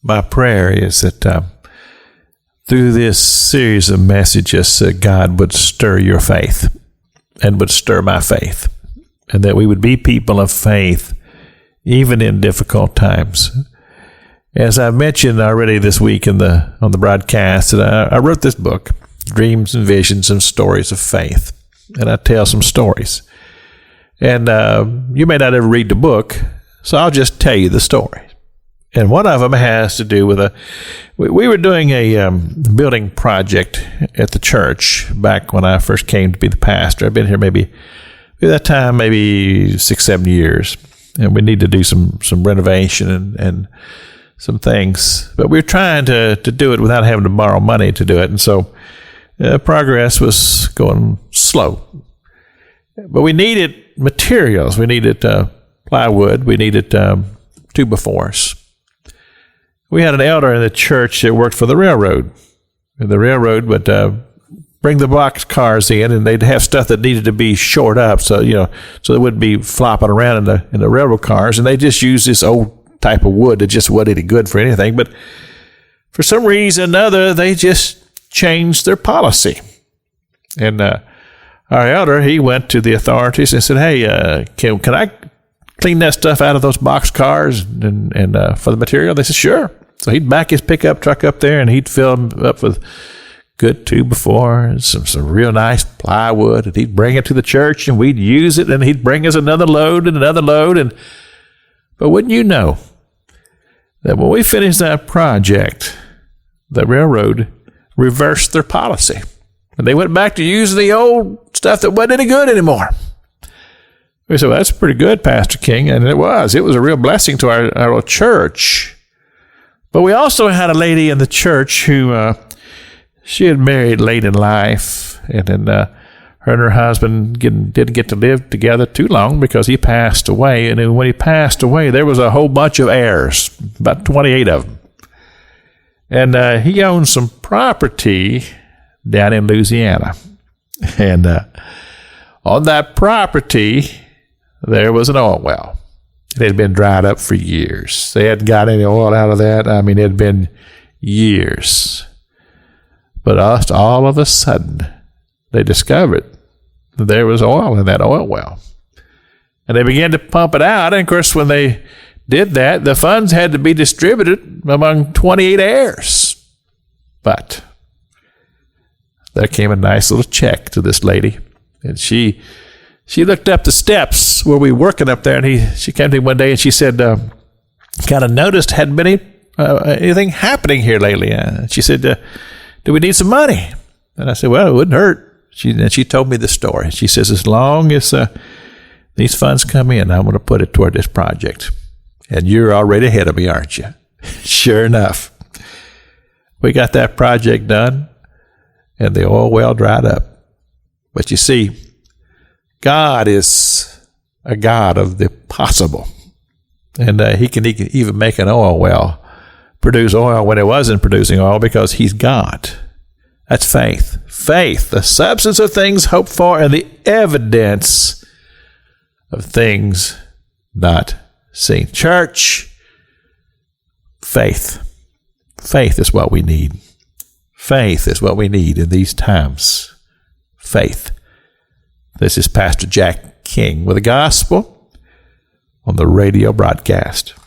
my prayer is that through this series of messages, God would stir your faith and would stir my faith, and that we would be people of faith even in difficult times. As I mentioned already this week on the broadcast, that I wrote this book, Dreams and Visions and Stories of Faith, and I tell some stories. And you may not ever read the book, so I'll just tell you the story. And one of them has to do with we were doing a building project at the church back when I first came to be the pastor. I've been here maybe 6-7 years, and we need to do some renovation and some things. But we were trying to do it without having to borrow money to do it, and so progress was going slow. But we needed materials. We needed plywood. We needed 2x4s. We had an elder in the church that worked for the railroad. And the railroad would bring the box cars in, and they'd have stuff that needed to be shored up, so they wouldn't be flopping around in the railroad cars. And they just used this old type of wood that just wasn't any good for anything. But for some reason or another, they just changed their policy. And our elder, he went to the authorities and said, "Hey, can I clean that stuff out of those box cars and for the material?" They said, "Sure." So he'd back his pickup truck up there, and he'd fill them up with good 2x4s, some real nice plywood, and he'd bring it to the church, and we'd use it, and he'd bring us another load and another load. But wouldn't you know that when we finished that project, the railroad reversed their policy, and they went back to using the old stuff that wasn't any good anymore. We said, "Well, that's pretty good, Pastor King," and it was a real blessing to our church. But we also had a lady in the church who she had married late in life, and then her and her husband didn't get to live together too long because he passed away. And then when he passed away, there was a whole bunch of heirs, about 28 of them. And he owned some property down in Louisiana. And on that property, there was an oil well. It had been dried up for years. They hadn't got any oil out of that. I mean, it had been years. But all of a sudden, they discovered that there was oil in that oil well. And they began to pump it out. And, of course, when they did that, the funds had to be distributed among 28 heirs. But there came a nice little check to this lady. And she looked up the steps where we were working up there, and she came to me one day and she said, "Kind of noticed hadn't been anything happening here lately." She said, "Do we need some money?" And I said, "Well, it wouldn't hurt." She told me the story. She says, "As long as these funds come in, I'm going to put it toward this project. And you're already ahead of me, aren't you?" Sure enough, we got that project done, and the oil well dried up. But you see, God is a God of the possible. And he can even make an oil well produce oil when it wasn't producing oil because he's God. That's faith. Faith, the substance of things hoped for and the evidence of things not seen. Church, faith. Faith is what we need. Faith is what we need in these times. Faith. This is Pastor Jack King with the gospel on the radio broadcast.